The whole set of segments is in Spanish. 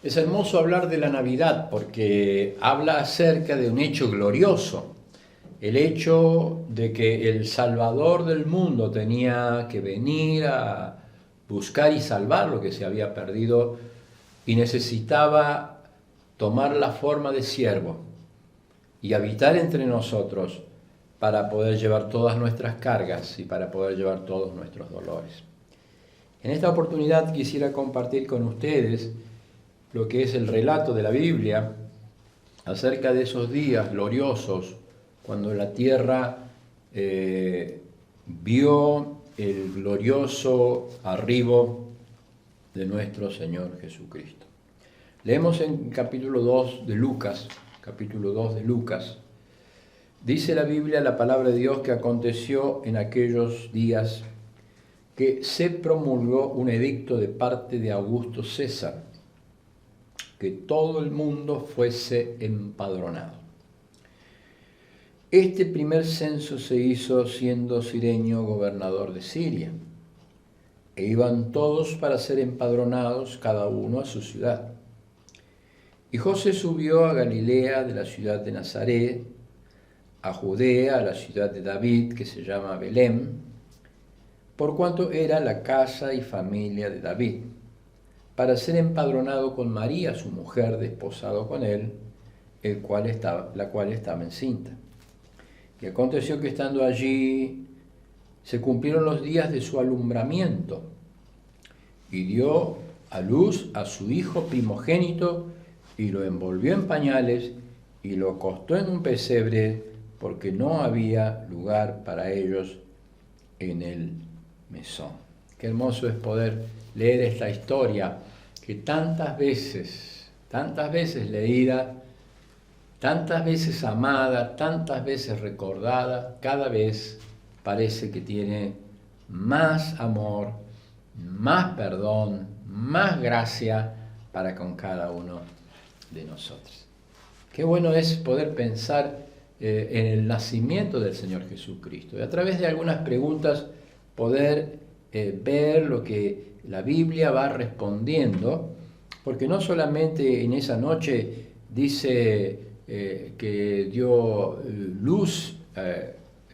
Es hermoso hablar de la Navidad porque habla acerca de un hecho glorioso, el hecho de que el Salvador del mundo tenía que venir a buscar y salvar lo que se había perdido y necesitaba tomar la forma de siervo y habitar entre nosotros para poder llevar todas nuestras cargas y para poder llevar todos nuestros dolores. En esta oportunidad quisiera compartir con ustedes lo que es el relato de la Biblia acerca de esos días gloriosos cuando la tierra vio el glorioso arribo de nuestro Señor Jesucristo. Leemos en capítulo 2 de Lucas, dice la Biblia, la palabra de Dios, que aconteció en aquellos días que se promulgó un edicto de parte de Augusto César, que todo el mundo fuese empadronado. Este primer censo se hizo siendo Cirenio gobernador de Siria, e iban todos para ser empadronados, cada uno a su ciudad. Y José subió a Galilea, de la ciudad de Nazaret, a Judea, a la ciudad de David, que se llama Belén, por cuanto era la casa y familia de David, para ser empadronado con María, su mujer, desposado con él, la cual estaba encinta. Y aconteció que estando allí se cumplieron los días de su alumbramiento, y dio a luz a su hijo primogénito, y lo envolvió en pañales, y lo acostó en un pesebre, porque no había lugar para ellos en el mesón. Qué hermoso es poder leer esta historia que tantas veces leída, tantas veces amada, tantas veces recordada, cada vez parece que tiene más amor, más perdón, más gracia para con cada uno de nosotros. Qué bueno es poder pensar en el nacimiento del Señor Jesucristo y a través de algunas preguntas poder ver lo que la Biblia va respondiendo, porque no solamente en esa noche dice que dio luz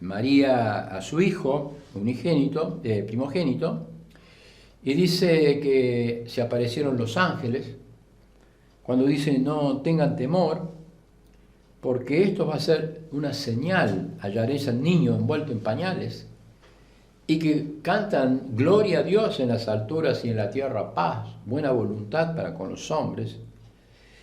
María a su hijo unigénito, primogénito, y dice que se aparecieron los ángeles, cuando dice no tengan temor, porque esto va a ser una señal, hallaréis al niño envuelto en pañales, y que cantan gloria a Dios en las alturas y en la tierra paz, buena voluntad para con los hombres.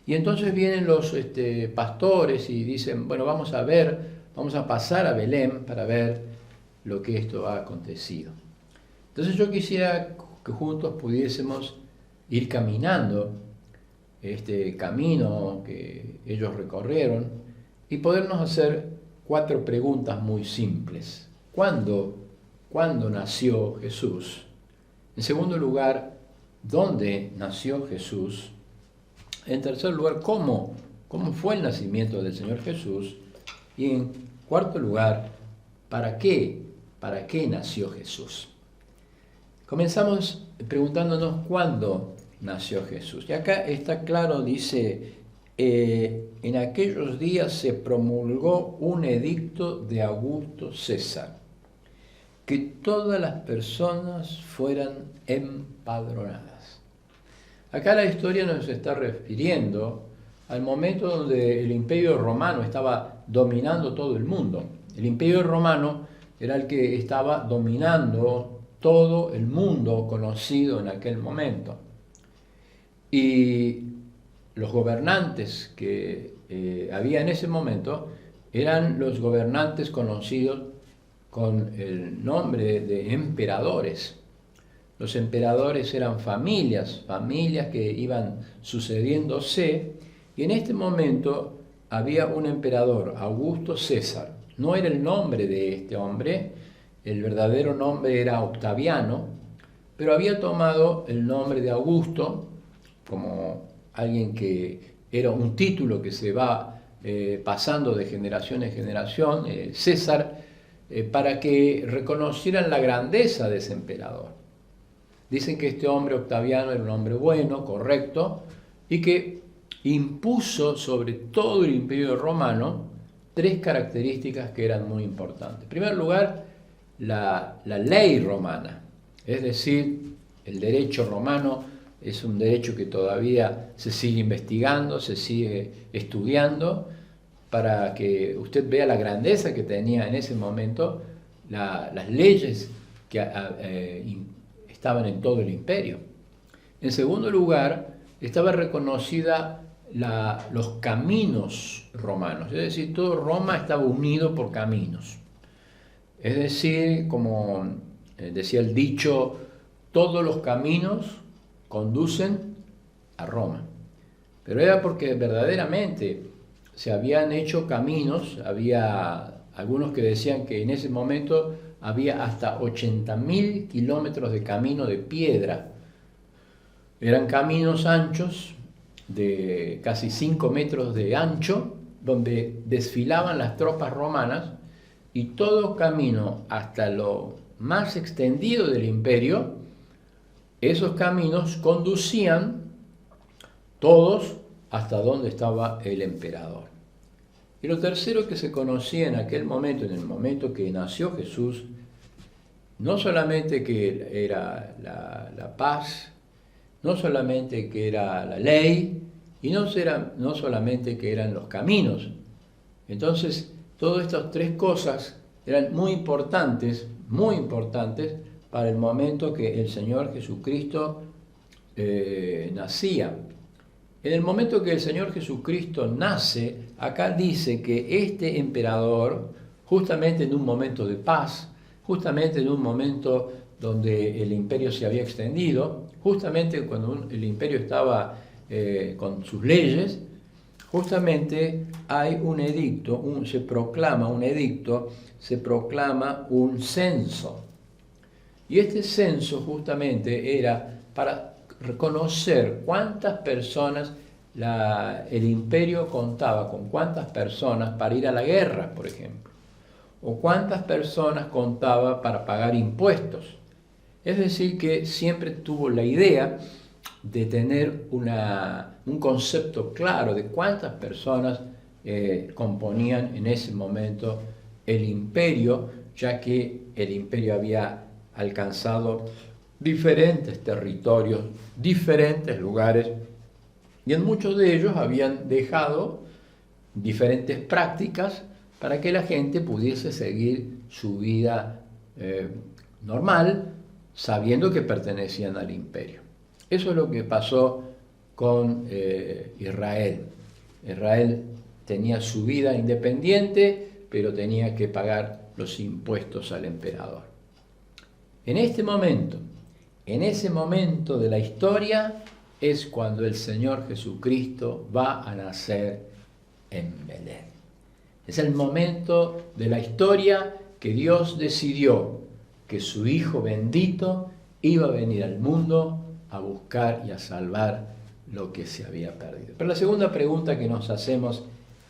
Y entonces vienen los pastores y dicen, bueno, vamos a pasar a Belén para ver lo que esto ha acontecido. Entonces yo quisiera que juntos pudiésemos ir caminando este camino que ellos recorrieron y podernos hacer 4 preguntas muy simples. ¿Cuándo nació Jesús? En segundo lugar, ¿dónde nació Jesús? En tercer lugar, ¿cómo fue el nacimiento del Señor Jesús? Y en cuarto lugar, ¿para qué nació Jesús? Comenzamos preguntándonos cuándo nació Jesús. Y acá está claro, dice, en aquellos días se promulgó un edicto de Augusto César, que todas las personas fueran empadronadas. Acá la historia nos está refiriendo al momento donde el Imperio Romano estaba dominando todo el mundo. El Imperio Romano era el que estaba dominando todo el mundo conocido en aquel momento. Y los gobernantes que había en ese momento eran los gobernantes conocidos con el nombre de emperadores. Los emperadores eran familias que iban sucediéndose, y en este momento había un emperador, Augusto César. No era el nombre de este hombre, el verdadero nombre era Octaviano, pero había tomado el nombre de Augusto como alguien que era un título que se va pasando de generación en generación, César, para que reconocieran la grandeza de ese emperador. Dicen que este hombre Octaviano era un hombre bueno, correcto, y que impuso sobre todo el imperio romano 3 características que eran muy importantes. En primer lugar, la ley romana, es decir, el derecho romano es un derecho que todavía se sigue investigando, se sigue estudiando, para que usted vea la grandeza que tenía en ese momento las leyes que estaban en todo el imperio. En segundo lugar, estaba reconocida los caminos romanos, es decir, todo Roma estaba unido por caminos. Es decir, como decía el dicho, todos los caminos conducen a Roma. Pero era porque verdaderamente se habían hecho caminos, había algunos que decían que en ese momento había hasta 80.000 kilómetros de camino de piedra. Eran caminos anchos, de casi 5 metros de ancho, donde desfilaban las tropas romanas, y todo camino hasta lo más extendido del imperio, esos caminos conducían todos hasta donde estaba el emperador. Y lo tercero que se conocía en aquel momento, en el momento que nació Jesús, no solamente que era la paz, no solamente que era la ley, y no solamente que eran los caminos. Entonces, todas estas 3 cosas eran muy importantes para el momento que el Señor Jesucristo nacía. En el momento que el Señor Jesucristo nace, acá dice que este emperador, justamente en un momento de paz, justamente en un momento donde el imperio se había extendido, justamente cuando el imperio estaba con sus leyes, justamente hay un edicto, se proclama un censo. Y este censo justamente era para reconocer cuántas personas el imperio contaba, con cuántas personas para ir a la guerra, por ejemplo, o cuántas personas contaba para pagar impuestos. Es decir, que siempre tuvo la idea de tener un concepto claro de cuántas personas componían en ese momento el imperio, ya que el imperio había alcanzado diferentes territorios, diferentes lugares, y en muchos de ellos habían dejado diferentes prácticas para que la gente pudiese seguir su vida normal, sabiendo que pertenecían al imperio. Eso es lo que pasó con Israel. Israel tenía su vida independiente, pero tenía que pagar los impuestos al emperador. En ese momento de la historia, es cuando el Señor Jesucristo va a nacer en Belén. Es el momento de la historia que Dios decidió que su Hijo bendito iba a venir al mundo a buscar y a salvar lo que se había perdido. Pero la segunda pregunta que nos hacemos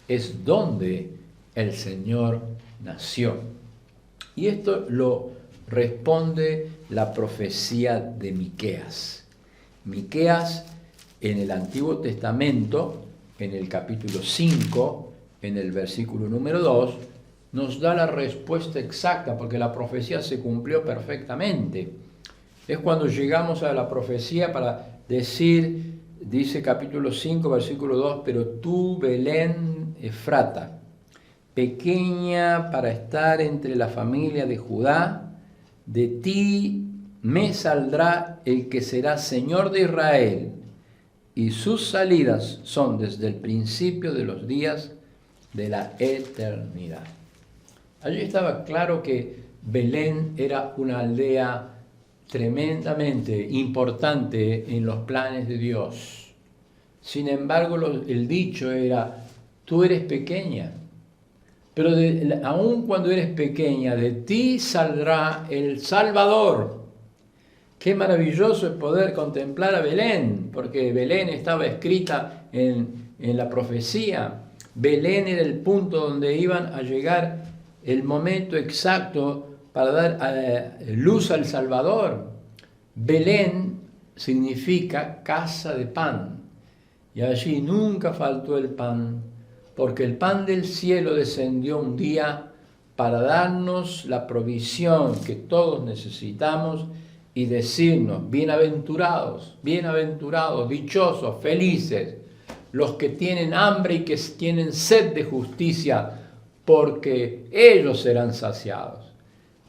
es ¿dónde el Señor nació? Y esto lo responde la profecía de Miqueas. Miqueas, en el Antiguo Testamento, en el capítulo 5, en el versículo número 2, nos da la respuesta exacta, porque la profecía se cumplió perfectamente. Es cuando llegamos a la profecía para decir, dice capítulo 5, versículo 2, pero tú, Belén Efrata, pequeña para estar entre la familia de Judá, de ti me saldrá el que será Señor de Israel, y sus salidas son desde el principio de los días de la eternidad. Allí estaba claro que Belén era una aldea tremendamente importante en los planes de Dios. Sin embargo, el dicho era, tú eres pequeña, pero aun cuando eres pequeña, de ti saldrá el Salvador. Qué maravilloso es poder contemplar a Belén, porque Belén estaba escrita en la profecía. Belén era el punto donde iban a llegar el momento exacto para dar luz al Salvador. Belén significa casa de pan. y allí nunca faltó el pan, porque el pan del cielo descendió un día para darnos la provisión que todos necesitamos y decirnos, bienaventurados, bienaventurados, dichosos, felices, los que tienen hambre y que tienen sed de justicia, porque ellos serán saciados.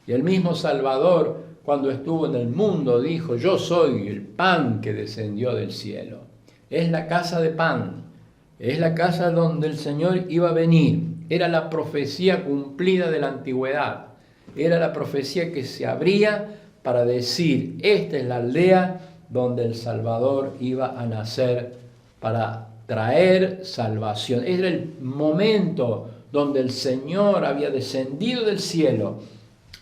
Y el mismo Salvador, cuando estuvo en el mundo, dijo, yo soy el pan que descendió del cielo. Es la casa de pan, es la casa donde el Señor iba a venir. Era la profecía cumplida de la antigüedad. Era la profecía que se abría para decir, esta es la aldea donde el Salvador iba a nacer para traer salvación. Era el momento donde el Señor había descendido del cielo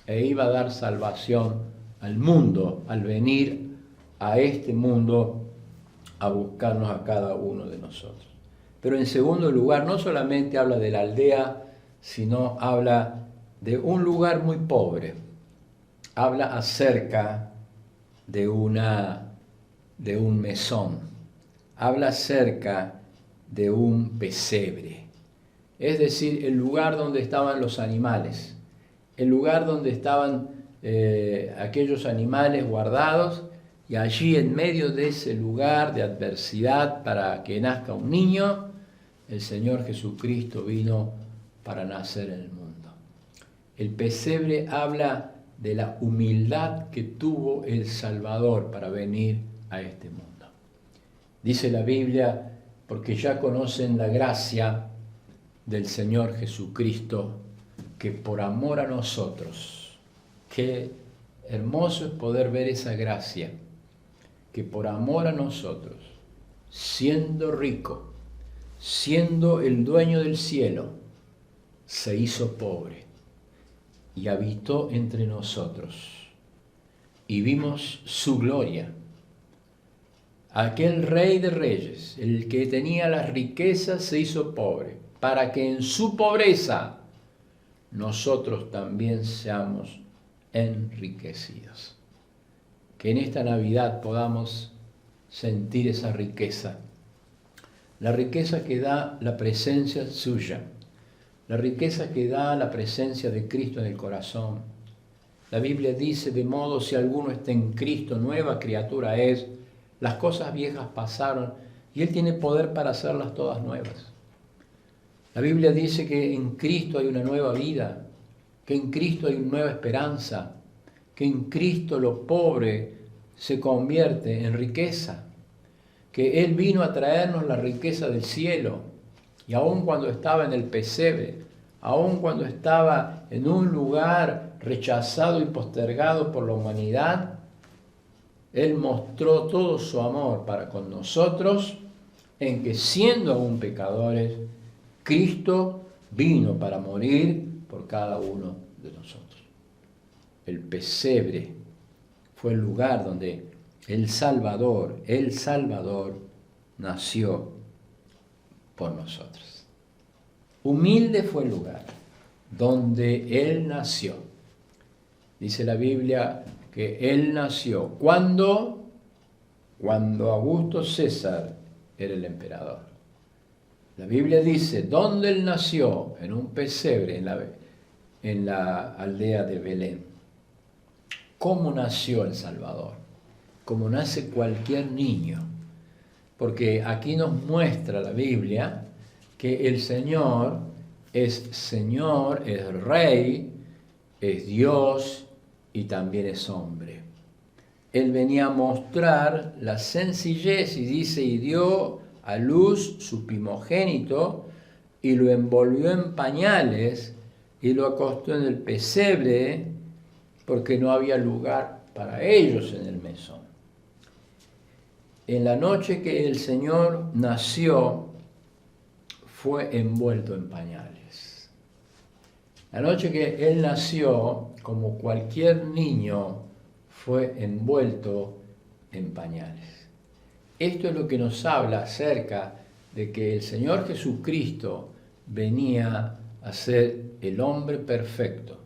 e iba a dar salvación al mundo, al venir a este mundo a buscarnos a cada uno de nosotros. Pero en segundo lugar, no solamente habla de la aldea, sino habla de un lugar muy pobre. Habla acerca de un mesón. Habla acerca de un pesebre. Es decir, el lugar donde estaban los animales. El lugar donde estaban aquellos animales guardados, y allí en medio de ese lugar de adversidad para que nazca un niño, el Señor Jesucristo vino para nacer en el mundo. El pesebre habla de la humildad que tuvo el Salvador para venir a este mundo. Dice la Biblia, porque ya conocen la gracia del Señor Jesucristo, que por amor a nosotros, qué hermoso es poder ver esa gracia, que por amor a nosotros, siendo rico, siendo el dueño del cielo, se hizo pobre y habitó entre nosotros. Y vimos su gloria. Aquel Rey de Reyes, el que tenía las riquezas, se hizo pobre, para que en su pobreza nosotros también seamos enriquecidos. Que en esta Navidad podamos sentir esa riqueza. La riqueza que da la presencia suya. La riqueza que da la presencia de Cristo en el corazón. La Biblia dice, de modo si alguno está en Cristo, nueva criatura es. Las cosas viejas pasaron y Él tiene poder para hacerlas todas nuevas. La Biblia dice que en Cristo hay una nueva vida, que en Cristo hay una nueva esperanza, que en Cristo lo pobre se convierte en riqueza, que Él vino a traernos la riqueza del cielo, y aun cuando estaba en el pesebre, aun cuando estaba en un lugar rechazado y postergado por la humanidad, Él mostró todo su amor para con nosotros, en que siendo aún pecadores, Cristo vino para morir por cada uno de nosotros. El pesebre fue el lugar donde el Salvador, nació por nosotros. Humilde fue el lugar donde Él nació. Dice la Biblia que Él nació. ¿Cuándo? Cuando Augusto César era el emperador. La Biblia dice, ¿dónde Él nació? En un pesebre en la aldea de Belén. ¿Cómo nació el Salvador? Como nace cualquier niño. Porque aquí nos muestra la Biblia que el Señor, es Rey, es Dios y también es hombre. Él venía a mostrar la sencillez y dice, y dio a luz su primogénito y lo envolvió en pañales y lo acostó en el pesebre porque no había lugar para ellos en el mesón. En la noche que el Señor nació, fue envuelto en pañales. La noche que Él nació, como cualquier niño, fue envuelto en pañales. Esto es lo que nos habla acerca de que el Señor Jesucristo venía a ser el hombre perfecto,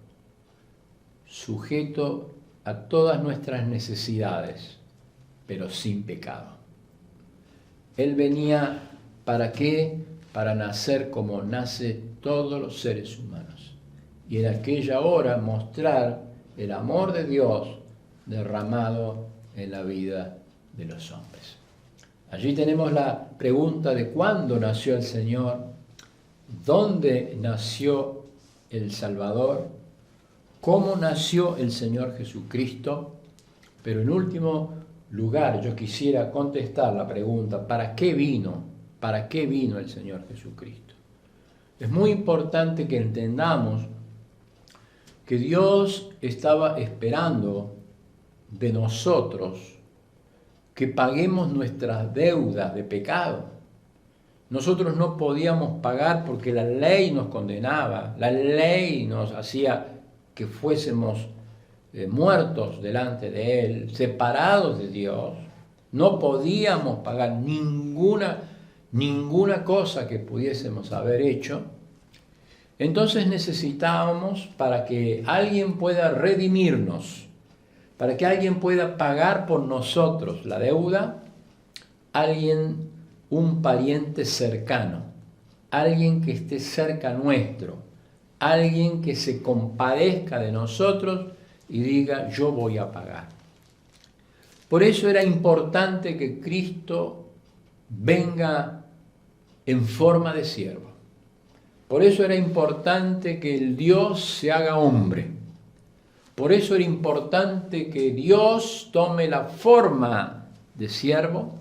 sujeto a todas nuestras necesidades, pero sin pecado. Él venía, ¿para qué? Para nacer como nace todos los seres humanos. Y en aquella hora mostrar el amor de Dios derramado en la vida de los hombres. Allí tenemos la pregunta de cuándo nació el Señor, dónde nació el Salvador, cómo nació el Señor Jesucristo, pero en último lugar yo quisiera contestar la pregunta, ¿para qué vino? ¿Para qué vino el Señor Jesucristo? Es muy importante que entendamos que Dios estaba esperando de nosotros que paguemos nuestras deudas de pecado. Nosotros no podíamos pagar porque la ley nos condenaba, la ley nos hacía que fuésemos muertos delante de Él, separados de Dios. No podíamos pagar ninguna cosa que pudiésemos haber hecho. Entonces necesitábamos, para que alguien pueda redimirnos, para que alguien pueda pagar por nosotros la deuda, un pariente cercano, alguien que esté cerca nuestro, alguien que se compadezca de nosotros y diga, yo voy a pagar. Por eso era importante que Cristo venga en forma de siervo. Por eso era importante que el Dios se haga hombre. Por eso era importante que Dios tome la forma de siervo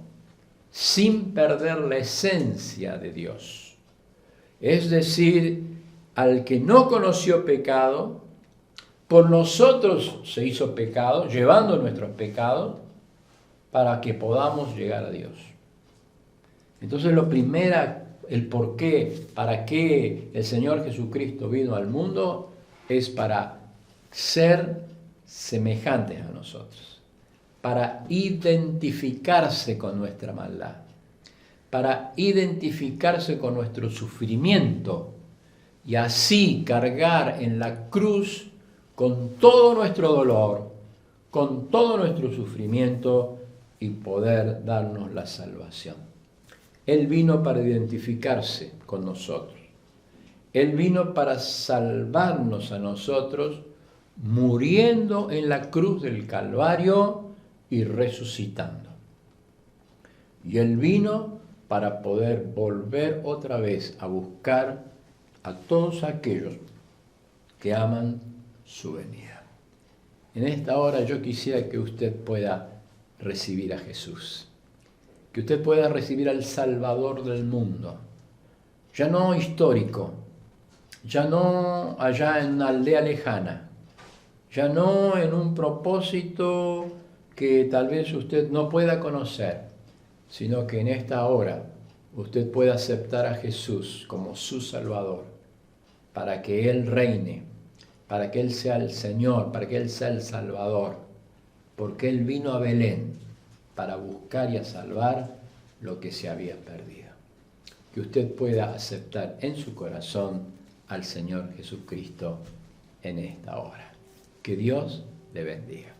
sin perder la esencia de Dios. Es decir, al que no conoció pecado, por nosotros se hizo pecado, llevando nuestros pecados, para que podamos llegar a Dios. Entonces el por qué, para qué el Señor Jesucristo vino al mundo, es para ser semejantes a nosotros, para identificarse con nuestra maldad, para identificarse con nuestro sufrimiento y así cargar en la cruz con todo nuestro dolor, con todo nuestro sufrimiento y poder darnos la salvación. Él vino para identificarse con nosotros. Él vino para salvarnos a nosotros, muriendo en la cruz del Calvario y resucitando. Y Él vino para poder volver otra vez a buscar a todos aquellos que aman su venida. En esta hora yo quisiera que usted pueda recibir a Jesús, que usted pueda recibir al Salvador del mundo, ya no histórico, ya no allá en una aldea lejana, ya no en un propósito que tal vez usted no pueda conocer, sino que en esta hora usted pueda aceptar a Jesús como su Salvador, para que Él reine, para que Él sea el Señor, para que Él sea el Salvador, porque Él vino a Belén para buscar y a salvar lo que se había perdido. Que usted pueda aceptar en su corazón al Señor Jesucristo en esta hora. Que Dios le bendiga.